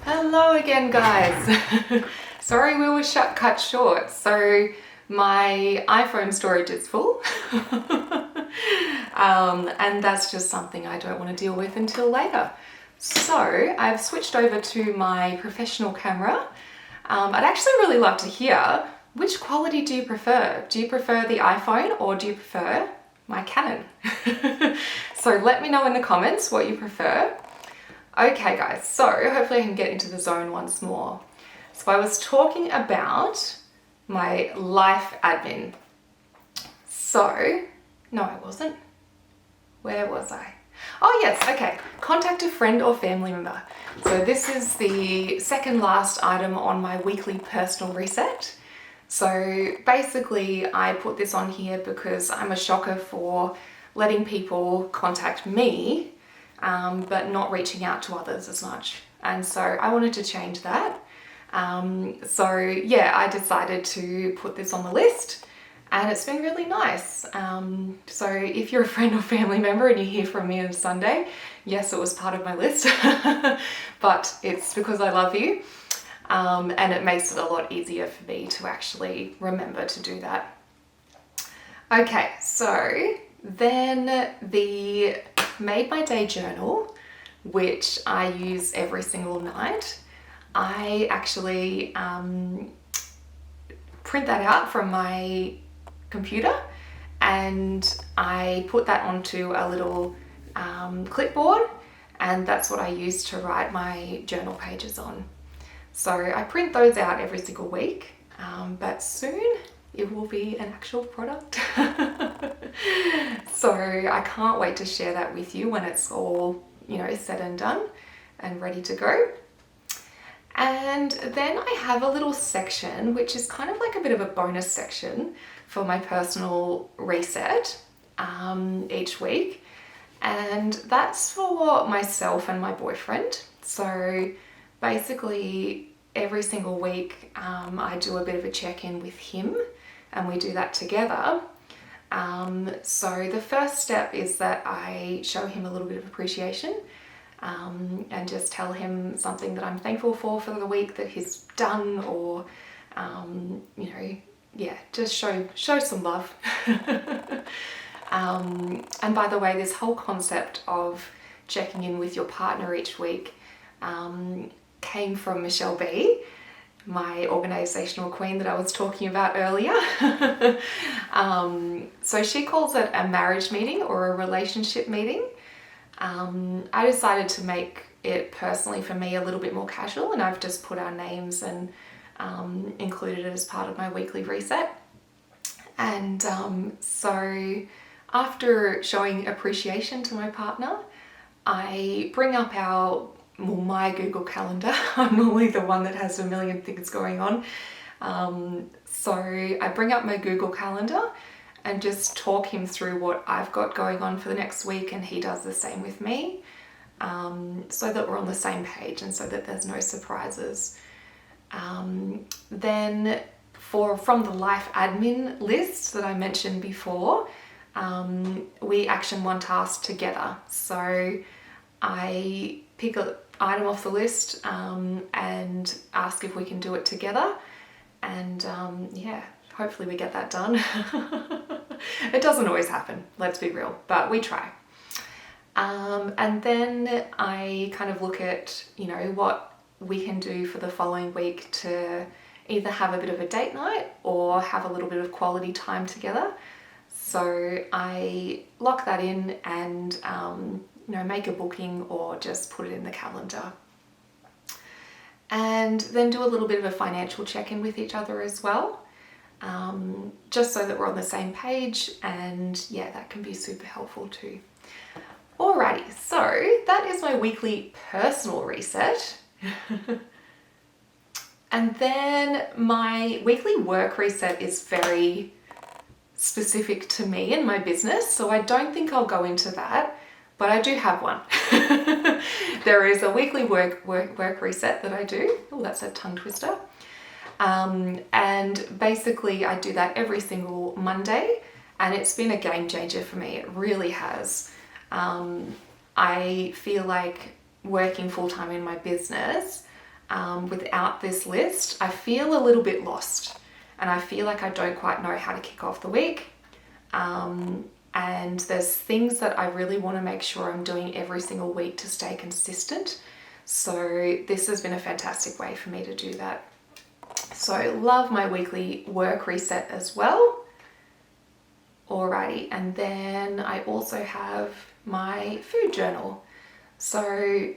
Hello again, guys. Sorry we were cut short. So my iPhone storage is full. And that's just something I don't want to deal with until later. So I've switched over to my professional camera. I'd actually really love to hear, which quality do you prefer? Do you prefer the iPhone or do you prefer my Canon? So let me know in the comments what you prefer. Okay guys, so hopefully I can get into the zone once more. So I was talking about my life admin. No I wasn't. Where was I? Oh yes, okay. Contact a friend or family member. So this is the second last item on my weekly personal reset. So basically I put this on here because I'm a shocker for letting people contact me but not reaching out to others as much. And so I wanted to change that. So yeah, I decided to put this on the list and it's been really nice. So if you're a friend or family member and you hear from me on Sunday, yes, it was part of my list, but it's because I love you. And it makes it a lot easier for me to actually remember to do that. Okay, so then the Made My Day journal, which I use every single night. I actually print that out from my computer and I put that onto a little clipboard, and that's what I use to write my journal pages on. So I print those out every single week, but soon it will be an actual product. So I can't wait to share that with you when it's all, said and done and ready to go. And then I have a little section, which is kind of like a bit of a bonus section for my personal reset each week. And that's for myself and my boyfriend. So basically every single week I do a bit of a check-in with him and we do that together. So the first step is that I show him a little bit of appreciation and just tell him something that I'm thankful for the week that he's done, or just show some love. And by the way, this whole concept of checking in with your partner each week came from Michelle B, my organizational queen that I was talking about earlier. So she calls it a marriage meeting or a relationship meeting. I decided to make it personally for me a little bit more casual, and I've just put our names and included it as part of my weekly reset. And so after showing appreciation to my partner, I bring up my Google Calendar. I'm normally the one that has a million things going on. So I bring up my Google Calendar and just talk him through what I've got going on for the next week, and he does the same with me, so that we're on the same page and so that there's no surprises. Then from the life admin list that I mentioned before, we action one task together. So I pick an item off the list and ask if we can do it together, and hopefully we get that done. It doesn't always happen, let's be real, but we try. And then I kind of look at what we can do for the following week to either have a bit of a date night or have a little bit of quality time together. So I lock that in and make a booking or just put it in the calendar. And then do a little bit of a financial check-in with each other as well, just so that we're on the same page, and that can be super helpful too. Alrighty, so that is my weekly personal reset. And then my weekly work reset is very specific to me and my business, so I don't think I'll go into that, but I do have one. There is a weekly work reset that I do. Oh, that's a tongue twister. And basically I do that every single Monday, and it's been a game changer for me. It really has. I feel like working full-time in my business, without this list, I feel a little bit lost and I feel like I don't quite know how to kick off the week. And there's things that I really want to make sure I'm doing every single week to stay consistent. So this has been a fantastic way for me to do that. So love my weekly work reset as well. Alrighty, and then I also have my food journal. So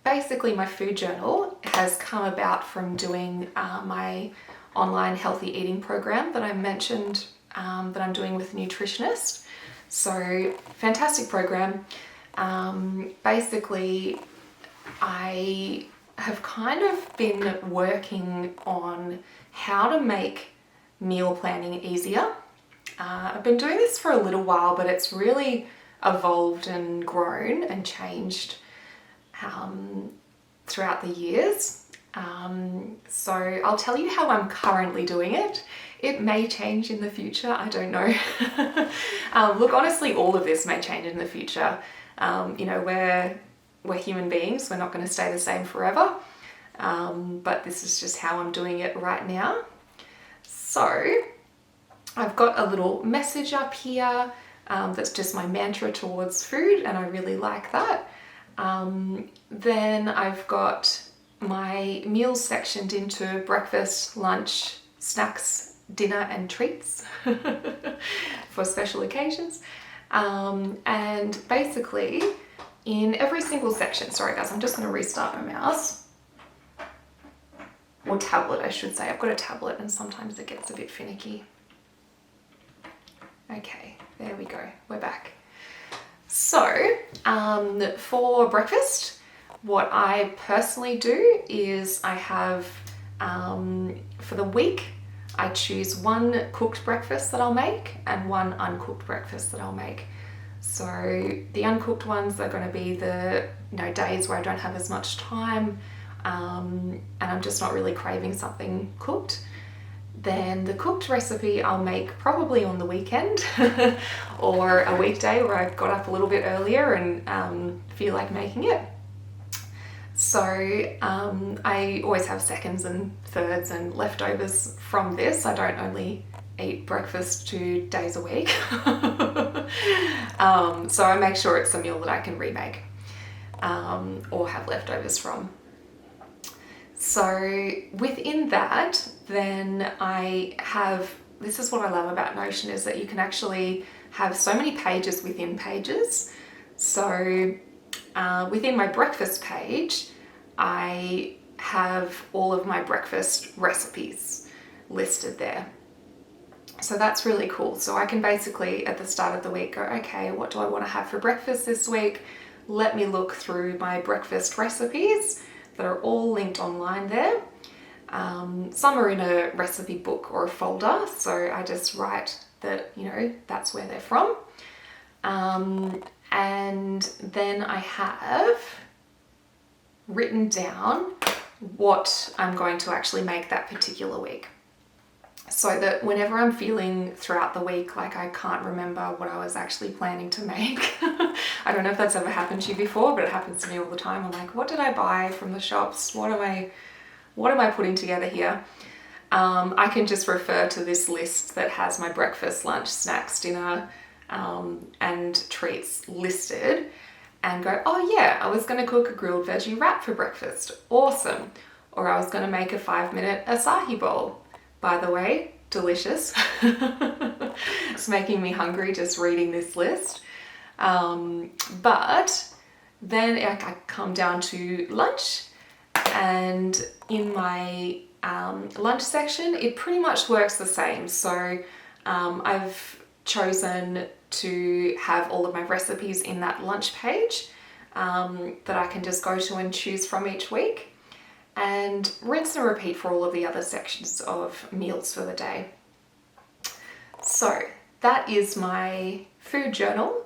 basically my food journal has come about from doing my online healthy eating program that I mentioned that I'm doing with a nutritionist. So fantastic program. Basically, I have kind of been working on how to make meal planning easier. I've been doing this for a little while, but it's really evolved and grown and changed throughout the years. So I'll tell you how I'm currently doing it. It may change in the future, I don't know. Look, honestly, all of this may change in the future. You know, we're human beings, we're not going to stay the same forever. But this is just how I'm doing it right now. So I've got a little message up here that's just my mantra towards food, and I really like that. Then I've got my meals sectioned into breakfast, lunch, snacks, dinner and treats for special occasions. And basically in every single section, sorry guys, I'm just going to restart my mouse. Or tablet, I should say. I've got a tablet and sometimes it gets a bit finicky. Okay, there we go, we're back. So, for breakfast, what I personally do is I have, for the week, I choose one cooked breakfast that I'll make and one uncooked breakfast that I'll make. So the uncooked ones are going to be the days where I don't have as much time and I'm just not really craving something cooked. Then the cooked recipe I'll make probably on the weekend or a weekday where I've got up a little bit earlier and feel like making it. So I always have seconds and thirds and leftovers from this. I don't only eat breakfast 2 days a week. So I make sure it's a meal that I can remake or have leftovers from. So within that, then I have, this is what I love about Notion, is that you can actually have so many pages within pages. So within my breakfast page, I have all of my breakfast recipes listed there. So that's really cool. So I can basically at the start of the week go, okay, what do I want to have for breakfast this week? Let me look through my breakfast recipes that are all linked online there. Some are in a recipe book or a folder, so I just write that, that's where they're from. And then I have written down what I'm going to actually make that particular week. So that whenever I'm feeling throughout the week like I can't remember what I was actually planning to make, I don't know if that's ever happened to you before, but it happens to me all the time. I'm like, what did I buy from the shops? What am I putting together here? I can just refer to this list that has my breakfast, lunch, snacks, dinner, and treats listed and go, oh yeah, I was going to cook a grilled veggie wrap for breakfast. Awesome. Or I was going to make a 5-minute acai bowl. By the way, delicious. It's making me hungry just reading this list. But then I come down to lunch, and in my lunch section, it pretty much works the same. So I've chosen to have all of my recipes in that lunch page that I can just go to and choose from each week, and rinse and repeat for all of the other sections of meals for the day. So that is my food journal.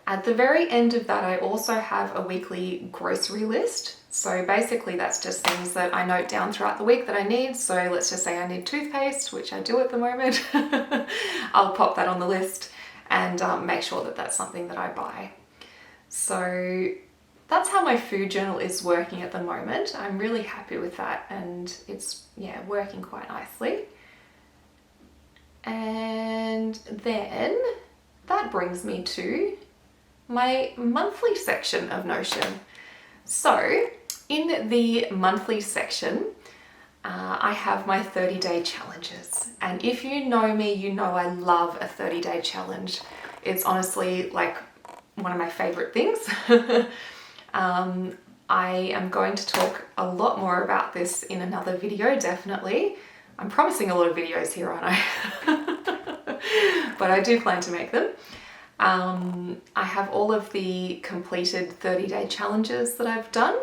At the very end of that, I also have a weekly grocery list. So basically that's just things that I note down throughout the week that I need. So let's just say I need toothpaste, which I do at the moment. I'll pop that on the list and make sure that that's something that I buy. So that's how my food journal is working at the moment. I'm really happy with that, and it's, yeah, working quite nicely. And then that brings me to my monthly section of Notion. So in the monthly section, I have my 30-day challenges. And if you know me, you know I love a 30-day challenge. It's honestly like one of my favorite things. I am going to talk a lot more about this in another video, definitely. I'm promising a lot of videos here, aren't I? But I do plan to make them. I have all of the completed 30-day challenges that I've done,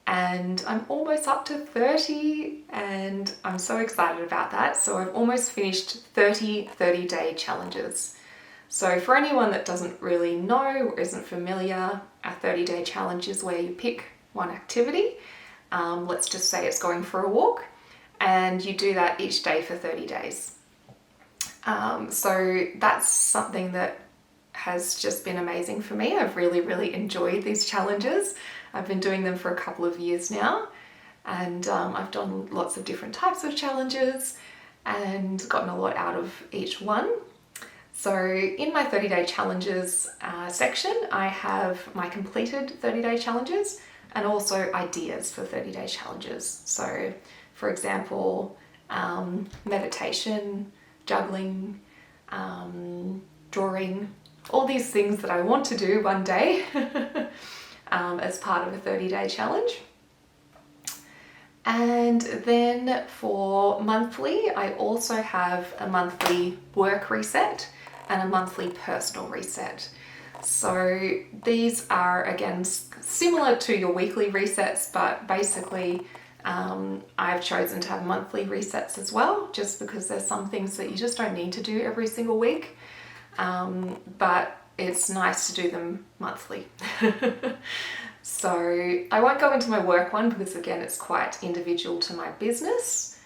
and I'm almost up to 30, and I'm so excited about that. So I've almost finished 30 30-day challenges. So for anyone that doesn't really know or isn't familiar, a 30-day challenge is where you pick one activity. Let's just say it's going for a walk, and you do that each day for 30 days. So that's something that has just been amazing for me. I've really, really enjoyed these challenges. I've been doing them for a couple of years now, and I've done lots of different types of challenges and gotten a lot out of each one. So in my 30-day challenges section, I have my completed 30-day challenges and also ideas for 30-day challenges. So for example, meditation, juggling, drawing, all these things that I want to do one day as part of a 30-day challenge. And then for monthly, I also have a monthly work reset and a monthly personal reset. So these are, again, similar to your weekly resets, but basically I've chosen to have monthly resets as well, just because there's some things that you just don't need to do every single week. But it's nice to do them monthly. So I won't go into my work one because, again, it's quite individual to my business.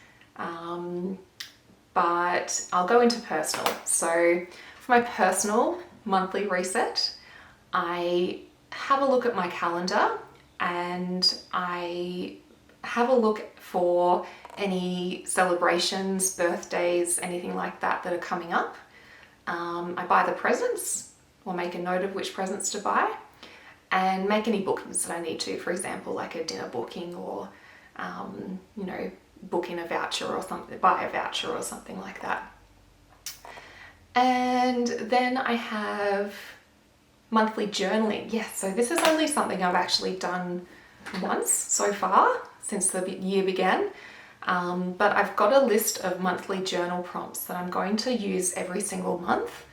But I'll go into personal. So for my personal monthly reset, I have a look at my calendar and I have a look for any celebrations, birthdays, anything like that that are coming up. I buy the presents, or make a note of which presents to buy, and make any bookings that I need to, for example, like a dinner booking, or book in a voucher or something, buy a voucher or something like that. And then I have monthly journaling. Yes, so this is only something I've actually done once so far since the year began. But I've got a list of monthly journal prompts that I'm going to use every single month.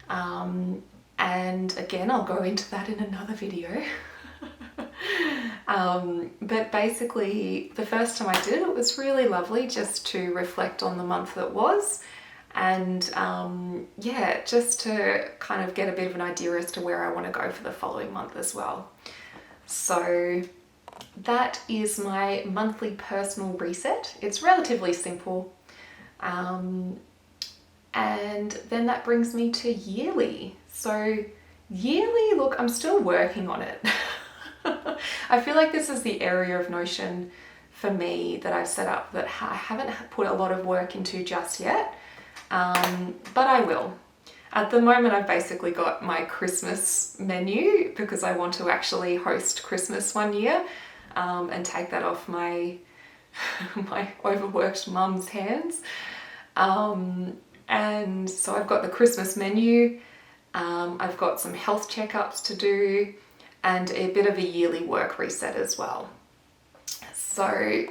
And again, I'll go into that in another video. But basically, the first time I did it, it was really lovely just to reflect on the month that was. And just to kind of get a bit of an idea as to where I want to go for the following month as well. So that is my monthly personal reset. It's relatively simple. And then that brings me to yearly. So yearly, look, I'm still working on it. I feel like this is the area of Notion for me that I've set up that I haven't put a lot of work into just yet. But I will. At the moment, I've basically got my Christmas menu because I want to actually host Christmas one year and take that off my my overworked mum's hands. And so I've got the Christmas menu. I've got some health checkups to do and a bit of a yearly work reset as well. So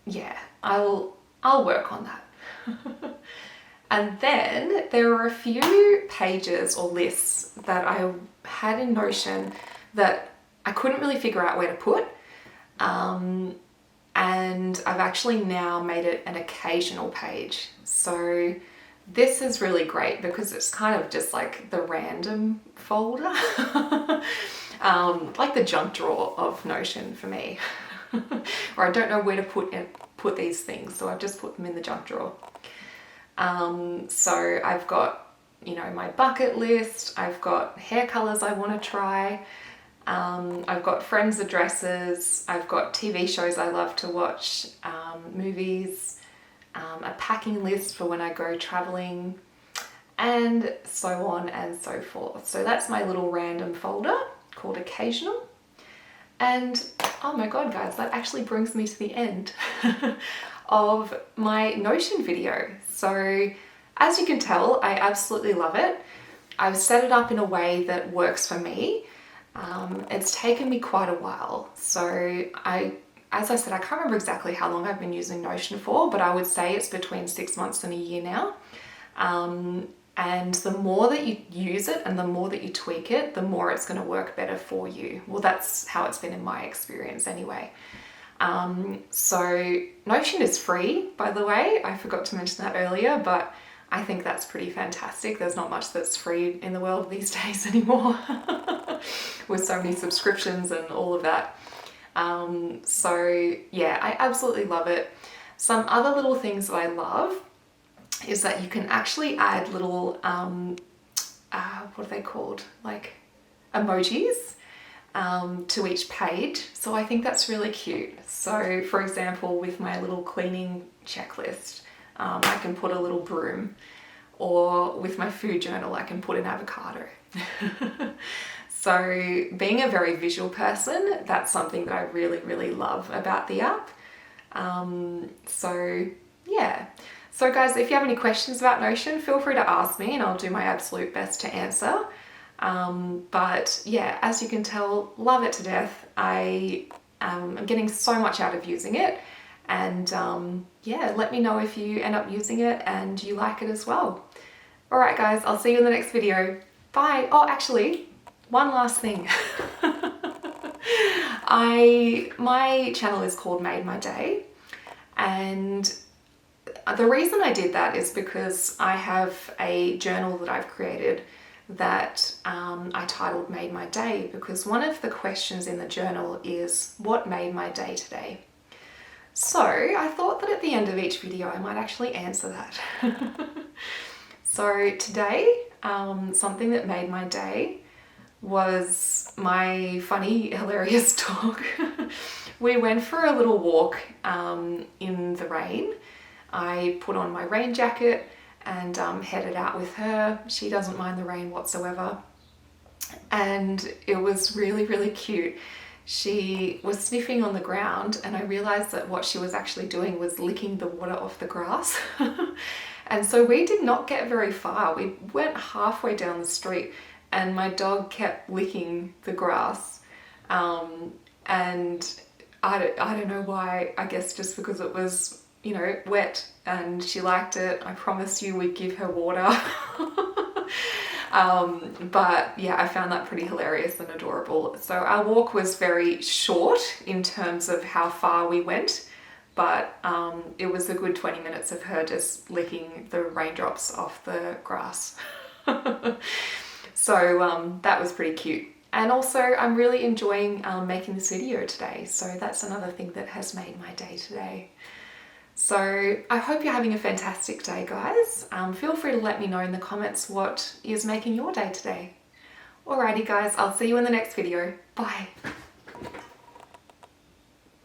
yeah, I'll work on that. And then there are a few pages or lists that I had in Notion that I couldn't really figure out where to put. And I've actually now made it an occasional page. So this is really great because it's kind of just like the random folder, like the junk drawer of Notion for me, where I don't know where to put these things. So I've just put them in the junk drawer. So I've got, my bucket list, I've got hair colors I want to try, I've got friends' addresses, I've got TV shows I love to watch, movies, a packing list for when I go traveling, and so on and so forth. So that's my little random folder called Occasional. And oh my god guys, that actually brings me to the end of my Notion video. So as you can tell, I absolutely love it. I've set it up in a way that works for me. It's taken me quite a while. So as I said, I can't remember exactly how long I've been using Notion for, but I would say it's between 6 months and a year now. And the more that you use it and the more that you tweak it, the more it's going to work better for you. Well, that's how it's been in my experience anyway. So Notion is free, by the way. I forgot to mention that earlier, but I think that's pretty fantastic. There's not much that's free in the world these days anymore with so many subscriptions and all of that. So yeah, I absolutely love it. Some other little things that I love is that you can actually add little, what are they called? Like emojis to each page. So I think that's really cute. So for example, with my little cleaning checklist, I can put a little broom, or with my food journal, I can put an avocado. So being a very visual person, that's something that I really, really love about the app. So yeah. So guys, if you have any questions about Notion, feel free to ask me and I'll do my absolute best to answer. But yeah, as you can tell, love it to death. I'm getting so much out of using it. And yeah, let me know if you end up using it and you like it as well. All right guys, I'll see you in the next video. Bye. Oh, actually, one last thing. My channel is called Made My Day, and the reason I did that is because I have a journal that I've created that I titled Made My Day, because one of the questions in the journal is, what made my day today? So I thought that at the end of each video I might actually answer that. So today, something that made my day was my funny, hilarious dog. We went for a little walk in the rain. I put on my rain jacket and headed out with her. She doesn't mind the rain whatsoever. And it was really, really cute. She was sniffing on the ground and I realized that what she was actually doing was licking the water off the grass. And so we did not get very far. We went halfway down the street and my dog kept licking the grass. And I don't know why, I guess just because it was, you know, wet and she liked it. I promised you we'd give her water. But yeah, I found that pretty hilarious and adorable. So our walk was very short in terms of how far we went, but it was a good 20 minutes of her just licking the raindrops off the grass. So that was pretty cute. And also I'm really enjoying making this video today. So that's another thing that has made my day today. So I hope you're having a fantastic day, guys. Feel free to let me know in the comments what is making your day today. Alrighty guys, I'll see you in the next video. Bye.